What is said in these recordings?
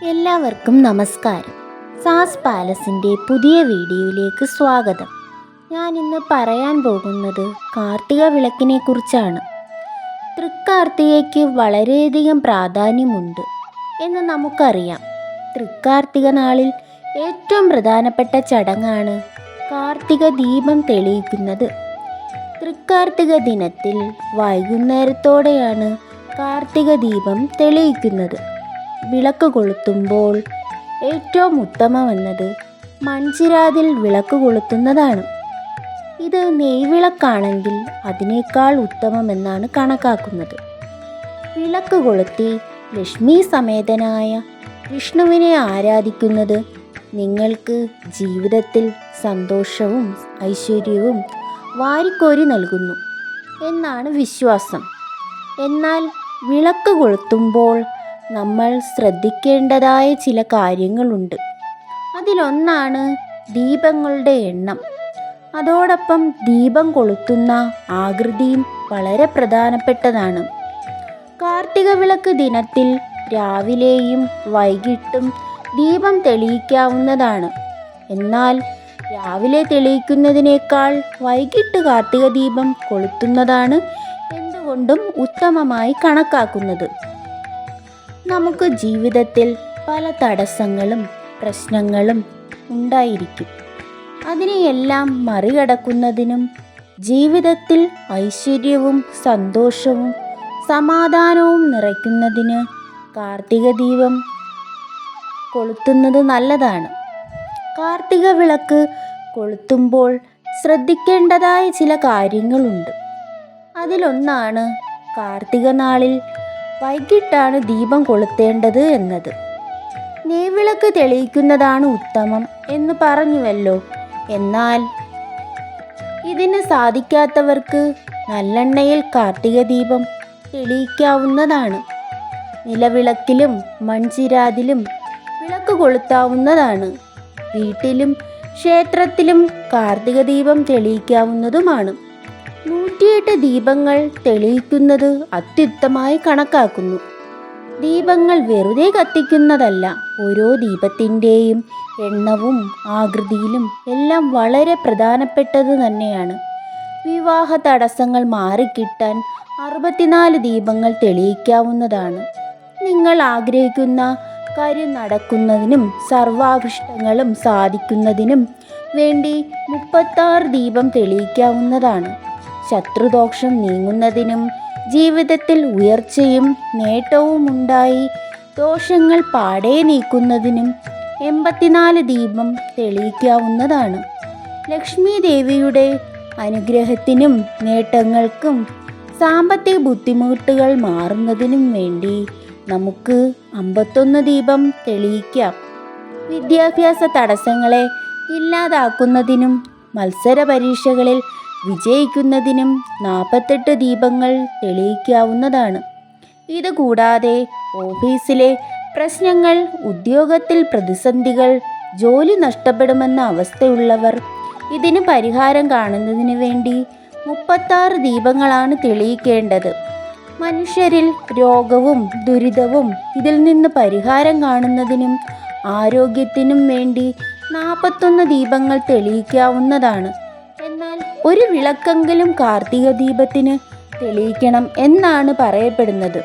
എല്ലാവർക്കും നമസ്കാരം. സാസ് പാലസിൻ്റെ പുതിയ വീഡിയോയിലേക്ക് സ്വാഗതം. ഞാൻ ഇന്ന് പറയാൻ പോകുന്നത് കാർത്തിക വിളക്കിനെ കുറിച്ചാണ്. തൃക്കാർത്തികയ്ക്ക് വളരെയധികം പ്രാധാന്യമുണ്ട് എന്ന് നമുക്കറിയാം. തൃക്കാർത്തിക നാളിൽ ഏറ്റവും പ്രധാനപ്പെട്ട ചടങ്ങാണ് കാർത്തിക ദീപം തെളിയിക്കുന്നത്. തൃക്കാർത്തിക ദിനത്തിൽ വൈകുന്നേരത്തോടെയാണ് കാർത്തിക ദീപം തെളിയിക്കുന്നത്. വിളക്ക് കൊളുത്തുമ്പോൾ ഏറ്റവും ഉത്തമമെന്നത് മൺചിരാതിൽ വിളക്ക് കൊളുത്തുന്നതാണ്. ഇത് നെയ്വിളക്കാണെങ്കിൽ അതിനേക്കാൾ ഉത്തമമെന്നാണ് കണക്കാക്കുന്നത്. വിളക്ക് കൊളുത്തി ലക്ഷ്മി സമേതനായ വിഷ്ണുവിനെ ആരാധിക്കുന്നത് നിങ്ങൾക്ക് ജീവിതത്തിൽ സന്തോഷവും ഐശ്വര്യവും വാരിക്കോരി നൽകുന്നു എന്നാണ് വിശ്വാസം. എന്നാൽ വിളക്ക് കൊളുത്തുമ്പോൾ നമ്മൾ ശ്രദ്ധിക്കേണ്ടതായ ചില കാര്യങ്ങളുണ്ട്. അതിലൊന്നാണ് ദീപങ്ങളുടെ എണ്ണം. അതോടൊപ്പം ദീപം കൊളുത്തുന്ന ആകൃതിയും വളരെ പ്രധാനപ്പെട്ടതാണ്. കാർത്തിക വിളക്ക് ദിനത്തിൽ രാവിലെയും വൈകിട്ടും ദീപം തെളിയിക്കാവുന്നതാണ്. എന്നാൽ രാവിലെ തെളിയിക്കുന്നതിനേക്കാൾ വൈകിട്ട് കാർത്തിക ദീപം കൊളുത്തുന്നതാണ് എന്തുകൊണ്ടും ഉത്തമമായി കണക്കാക്കുന്നത്. നമുക്ക് ജീവിതത്തിൽ പല തടസ്സങ്ങളും പ്രശ്നങ്ങളും ഉണ്ടായിരിക്കും. അതിനെയെല്ലാം മറികടക്കുന്നതിനും ജീവിതത്തിൽ ഐശ്വര്യവും സന്തോഷവും സമാധാനവും നിറയ്ക്കുന്നതിന് കാർത്തിക ദീപം കൊളുത്തുന്നത് നല്ലതാണ്. കാർത്തിക വിളക്ക് കൊളുത്തുമ്പോൾ ശ്രദ്ധിക്കേണ്ടതായ ചില കാര്യങ്ങളുണ്ട്. അതിലൊന്നാണ് കാർത്തിക നാളിൽ വൈകിട്ടാണ് ദീപം കൊളുത്തേണ്ടത് എന്നത്. നെയ്വിളക്ക് തെളിയിക്കുന്നതാണ് ഉത്തമം എന്ന് പറഞ്ഞുവല്ലോ. എന്നാൽ ഇതിന് സാധിക്കാത്തവർക്ക് നല്ലെണ്ണയിൽ കാർത്തിക ദീപം തെളിയിക്കാവുന്നതാണ്. നിലവിളക്കിലും മൺചിരാതിലും വിളക്ക് കൊളുത്താവുന്നതാണ്. വീട്ടിലും ക്ഷേത്രത്തിലും കാർത്തിക ദീപം തെളിയിക്കാവുന്നതുമാണ്. 108 ദീപങ്ങൾ തെളിയിക്കുന്നത് അത്യുത്തമമായി കണക്കാക്കുന്നു. ദീപങ്ങൾ വെറുതെ കത്തിക്കുന്നതല്ല, ഓരോ ദീപത്തിൻ്റെയും എണ്ണവും ആകൃതിയിലും എല്ലാം വളരെ പ്രധാനപ്പെട്ടത് തന്നെയാണ്. വിവാഹ തടസ്സങ്ങൾ മാറിക്കിട്ടാൻ 64 ദീപങ്ങൾ തെളിയിക്കാവുന്നതാണ്. നിങ്ങൾ ആഗ്രഹിക്കുന്ന കാര്യം നടക്കുന്നതിനും സർവാഭിഷ്ടങ്ങളും സാധിക്കുന്നതിനും വേണ്ടി 36 ദീപം തെളിയിക്കാവുന്നതാണ്. ശത്രുദോഷം നീങ്ങുന്നതിനും ജീവിതത്തിൽ ഉയർച്ചയും നേട്ടവും ഉണ്ടായി ദോഷങ്ങൾ പാടെ നീക്കുന്നതിനും 84 ദീപം തെളിയിക്കാവുന്നതാണ്. ലക്ഷ്മി ദേവിയുടെ അനുഗ്രഹത്തിനും നേട്ടങ്ങൾക്കും സാമ്പത്തിക ബുദ്ധിമുട്ടുകൾ മാറുന്നതിനും വേണ്ടി നമുക്ക് 51 ദീപം തെളിയിക്കാം. വിദ്യാഭ്യാസ തടസ്സങ്ങളെ ഇല്ലാതാക്കുന്നതിനും മത്സര പരീക്ഷകളിൽ വിജയിക്കുന്നതിനും 48 ദീപങ്ങൾ തെളിയിക്കാവുന്നതാണ്. ഇതുകൂടാതെ ഓഫീസിലെ പ്രശ്നങ്ങൾ, ഉദ്യോഗത്തിൽ പ്രതിസന്ധികൾ, ജോലി നഷ്ടപ്പെടുമെന്ന അവസ്ഥയുള്ളവർ ഇതിന് പരിഹാരം കാണുന്നതിന് വേണ്ടി 36 ദീപങ്ങളാണ് തെളിയിക്കേണ്ടത്. മനുഷ്യരിൽ രോഗവും ദുരിതവും ഇതിൽ നിന്ന് പരിഹാരം കാണുന്നതിനും ആരോഗ്യത്തിനും വേണ്ടി 41 ദീപങ്ങൾ തെളിയിക്കാവുന്നതാണ്. എന്നാൽ ഒരു വിളക്കെങ്കിലും കാർത്തിക ദീപത്തിന് തെളിയിക്കണം എന്നാണ് പറയപ്പെടുന്നത്.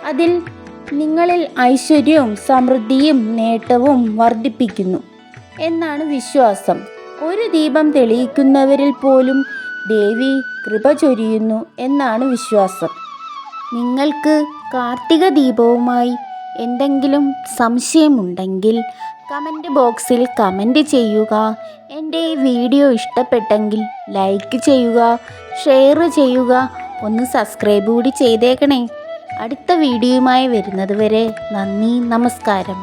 അതിൽ നിങ്ങളിൽ ഐശ്വര്യവും സമൃദ്ധിയും നേട്ടവും വർദ്ധിപ്പിക്കുന്നു എന്നാണ് വിശ്വാസം. ഒരു ദീപം തെളിയിക്കുന്നവരിൽ പോലും ദേവി കൃപ ചൊരിയുന്നു എന്നാണ് വിശ്വാസം. നിങ്ങൾക്ക് കാർത്തിക ദീപവുമായി എന്തെങ്കിലും സംശയമുണ്ടെങ്കിൽ കമൻറ്റ് ബോക്സിൽ കമൻറ്റ് ചെയ്യുക. എൻ്റെ ഈ വീഡിയോ ഇഷ്ടപ്പെട്ടെങ്കിൽ ലൈക്ക് ചെയ്യുക, ഷെയർ ചെയ്യുക, ഒന്ന് സബ്സ്ക്രൈബ് കൂടി ചെയ്തേക്കണേ. അടുത്ത വീഡിയോയുമായി വരുന്നത് വരെ നന്ദി, നമസ്കാരം.